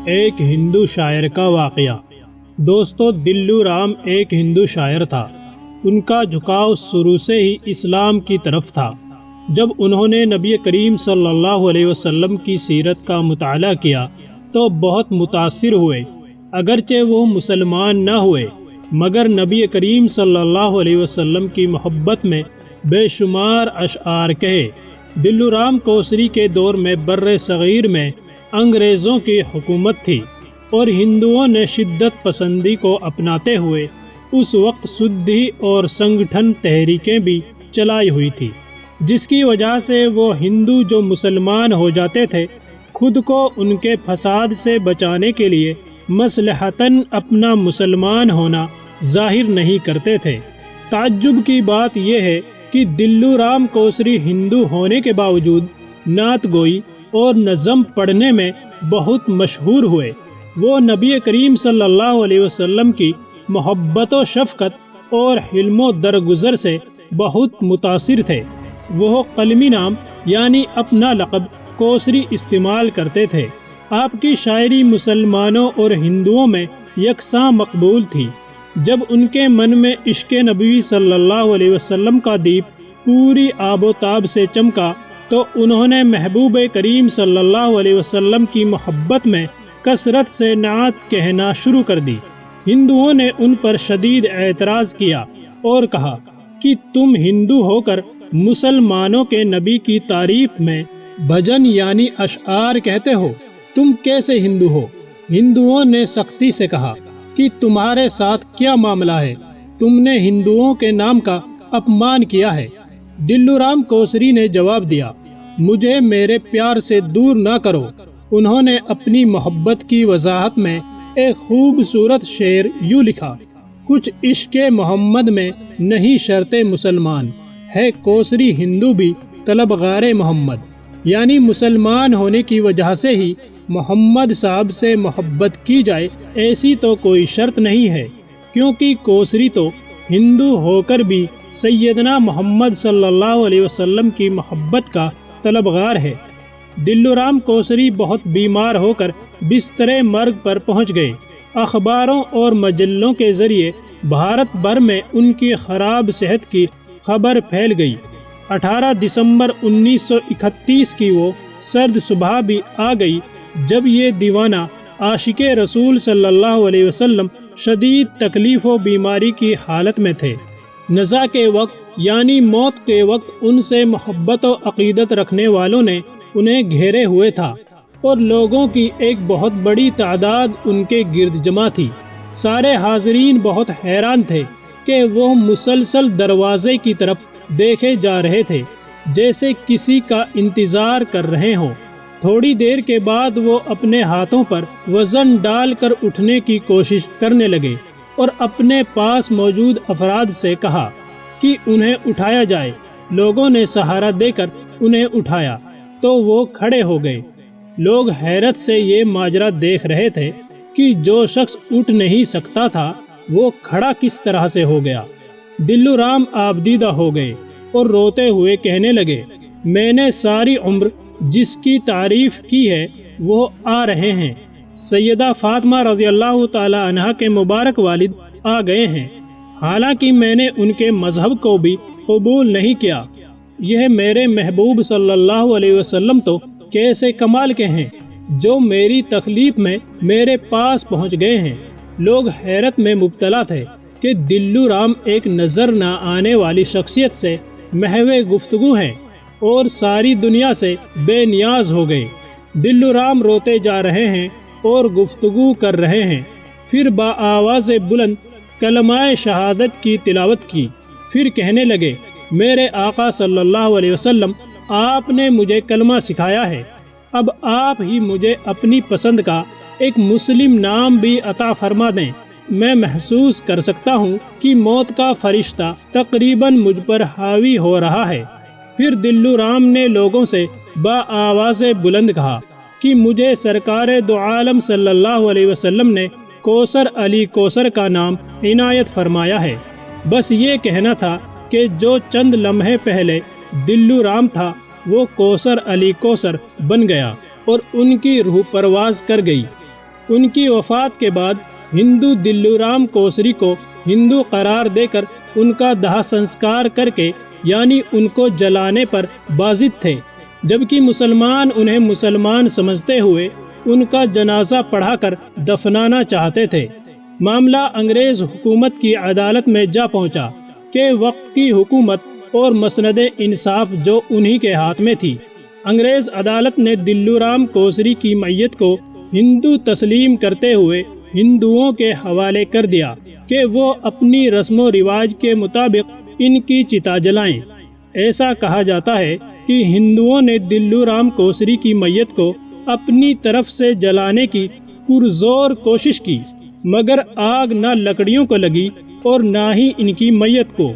ایک ہندو شاعر کا واقعہ۔ دوستو، دلو رام ایک ہندو شاعر تھا۔ ان کا جھکاؤ شروع سے ہی اسلام کی طرف تھا۔ جب انہوں نے نبی کریم صلی اللہ علیہ وسلم کی سیرت کا مطالعہ کیا تو بہت متاثر ہوئے۔ اگرچہ وہ مسلمان نہ ہوئے مگر نبی کریم صلی اللہ علیہ وسلم کی محبت میں بے شمار اشعار کہے۔ دلو رام کوسری کے دور میں بر صغیر میں انگریزوں کی حکومت تھی اور ہندوؤں نے شدت پسندی کو اپناتے ہوئے اس وقت سدھی اور سنگٹھن تحریکیں بھی چلائی ہوئی تھی، جس کی وجہ سے وہ ہندو جو مسلمان ہو جاتے تھے خود کو ان کے فساد سے بچانے کے لیے مصلحتاً اپنا مسلمان ہونا ظاہر نہیں کرتے تھے۔ تعجب کی بات یہ ہے کہ دلو رام کوسری ہندو ہونے کے باوجود نعت گوئی اور نظم پڑھنے میں بہت مشہور ہوئے۔ وہ نبی کریم صلی اللہ علیہ وسلم کی محبت و شفقت اور حلم و درگزر سے بہت متاثر تھے۔ وہ قلمی نام یعنی اپنا لقب کوسری استعمال کرتے تھے۔ آپ کی شاعری مسلمانوں اور ہندوؤں میں یکساں مقبول تھی۔ جب ان کے من میں عشق نبی صلی اللہ علیہ وسلم کا دیپ پوری آب و تاب سے چمکا تو انہوں نے محبوب کریم صلی اللہ علیہ وسلم کی محبت میں کثرت سے نعت کہنا شروع کر دی۔ ہندوؤں نے ان پر شدید اعتراض کیا اور کہا کہ تم ہندو ہو کر مسلمانوں کے نبی کی تعریف میں بھجن یعنی اشعار کہتے ہو، تم کیسے ہندو ہو؟ ہندوؤں نے سختی سے کہا کہ تمہارے ساتھ کیا معاملہ ہے؟ تم نے ہندوؤں کے نام کا اپمان کیا ہے۔ دلو رام کوسری نے جواب دیا، مجھے میرے پیار سے دور نہ کرو۔ انہوں نے اپنی محبت کی وضاحت میں ایک خوبصورت شعر یوں لکھا، کچھ عشق محمد میں نہیں شرط مسلمان، ہے کوسری ہندو بھی طلبگار محمد۔ یعنی مسلمان ہونے کی وجہ سے ہی محمد صاحب سے محبت کی جائے ایسی تو کوئی شرط نہیں ہے، کیونکہ کوسری تو ہندو ہو کر بھی سیدنا محمد صلی اللہ علیہ وسلم کی محبت کا طلبگار ہے۔ دلو رام کوسری بہت بیمار ہو کر بستر مرگ پر پہنچ گئے۔ اخباروں اور مجلوں کے ذریعے بھارت بھر میں ان کی خراب صحت کی خبر پھیل گئی۔ 18 دسمبر 1931 کی وہ سرد صبح بھی آ گئی جب یہ دیوانہ عاشق رسول صلی اللہ علیہ وسلم شدید تکلیف و بیماری کی حالت میں تھے۔ نزا کے وقت یعنی موت کے وقت ان سے محبت و عقیدت رکھنے والوں نے انہیں گھیرے ہوئے تھا اور لوگوں کی ایک بہت بڑی تعداد ان کے گرد جمع تھی۔ سارے حاضرین بہت حیران تھے کہ وہ مسلسل دروازے کی طرف دیکھے جا رہے تھے جیسے کسی کا انتظار کر رہے ہوں۔ تھوڑی دیر کے بعد وہ اپنے ہاتھوں پر وزن ڈال کر اٹھنے کی کوشش کرنے لگے اور اپنے پاس موجود افراد سے کہا کہ انہیں اٹھایا جائے۔ لوگوں نے سہارا دے کر انہیں اٹھایا تو وہ کھڑے ہو گئے۔ لوگ حیرت سے یہ ماجرا دیکھ رہے تھے کہ جو شخص اٹھ نہیں سکتا تھا وہ کھڑا کس طرح سے ہو گیا۔ دلو رام آبدیدہ ہو گئے اور روتے ہوئے کہنے لگے، میں نے ساری عمر جس کی تعریف کی ہے وہ آ رہے ہیں۔ سیدہ فاطمہ رضی اللہ تعالی عنہا کے مبارک والد آ گئے ہیں، حالانکہ میں نے ان کے مذہب کو بھی قبول نہیں کیا۔ یہ میرے محبوب صلی اللہ علیہ وسلم تو کیسے کمال کے ہیں جو میری تکلیف میں میرے پاس پہنچ گئے ہیں۔ لوگ حیرت میں مبتلا تھے کہ دلو رام ایک نظر نہ آنے والی شخصیت سے محو گفتگو ہیں اور ساری دنیا سے بے نیاز ہو گئے۔ دلو رام روتے جا رہے ہیں اور گفتگو کر رہے ہیں۔ پھر بآواز بلند کلمہ شہادت کی تلاوت کی، پھر کہنے لگے، میرے آقا صلی اللہ علیہ وسلم آپ نے مجھے کلمہ سکھایا ہے، اب آپ ہی مجھے اپنی پسند کا ایک مسلم نام بھی عطا فرما دیں۔ میں محسوس کر سکتا ہوں کہ موت کا فرشتہ تقریباً مجھ پر حاوی ہو رہا ہے۔ پھر دلو رام نے لوگوں سے بآواز بلند کہا کہ مجھے سرکار دو عالم صلی اللہ علیہ وسلم نے کوثر علی کوثر کا نام عنایت فرمایا ہے۔ بس یہ کہنا تھا کہ جو چند لمحے پہلے دلو رام تھا وہ کوثر علی کوثر بن گیا اور ان کی روح پرواز کر گئی۔ ان کی وفات کے بعد ہندو دلو رام کوسری کو ہندو قرار دے کر ان کا داہ سنسکار کر کے یعنی ان کو جلانے پر باضد تھے، جبکہ مسلمان انہیں مسلمان سمجھتے ہوئے ان کا جنازہ پڑھا کر دفنانا چاہتے تھے۔ معاملہ انگریز حکومت کی عدالت میں جا پہنچا کہ وقت کی حکومت اور مسند انصاف جو انہی کے ہاتھ میں تھی۔ انگریز عدالت نے دلو رام کوسری کی میت کو ہندو تسلیم کرتے ہوئے ہندوؤں کے حوالے کر دیا کہ وہ اپنی رسم و رواج کے مطابق ان کی چتا جلائیں۔ ایسا کہا جاتا ہے کہ ہندوؤں نے دلو رام کوسری کی میت کو اپنی طرف سے جلانے کی پرزور کوشش کی، مگر آگ نہ لکڑیوں کو لگی اور نہ ہی ان کی میت کو۔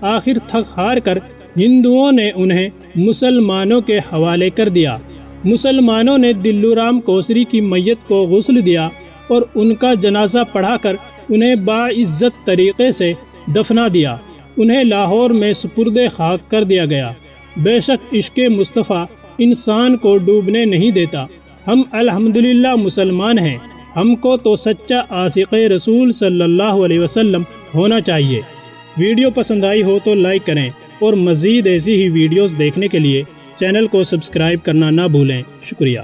آخر تھک ہار کر ہندوؤں نے انہیں مسلمانوں کے حوالے کر دیا۔ مسلمانوں نے دلو رام کوسری کی میت کو غسل دیا اور ان کا جنازہ پڑھا کر انہیں باعزت طریقے سے دفنا دیا۔ انہیں لاہور میں سپرد خاک کر دیا گیا۔ بے شک عشق مصطفیٰ انسان کو ڈوبنے نہیں دیتا۔ ہم الحمدللہ مسلمان ہیں، ہم کو تو سچا عاشق رسول صلی اللہ علیہ وسلم ہونا چاہیے۔ ویڈیو پسند آئی ہو تو لائک کریں اور مزید ایسی ہی ویڈیوز دیکھنے کے لیے چینل کو سبسکرائب کرنا نہ بھولیں۔ شکریہ۔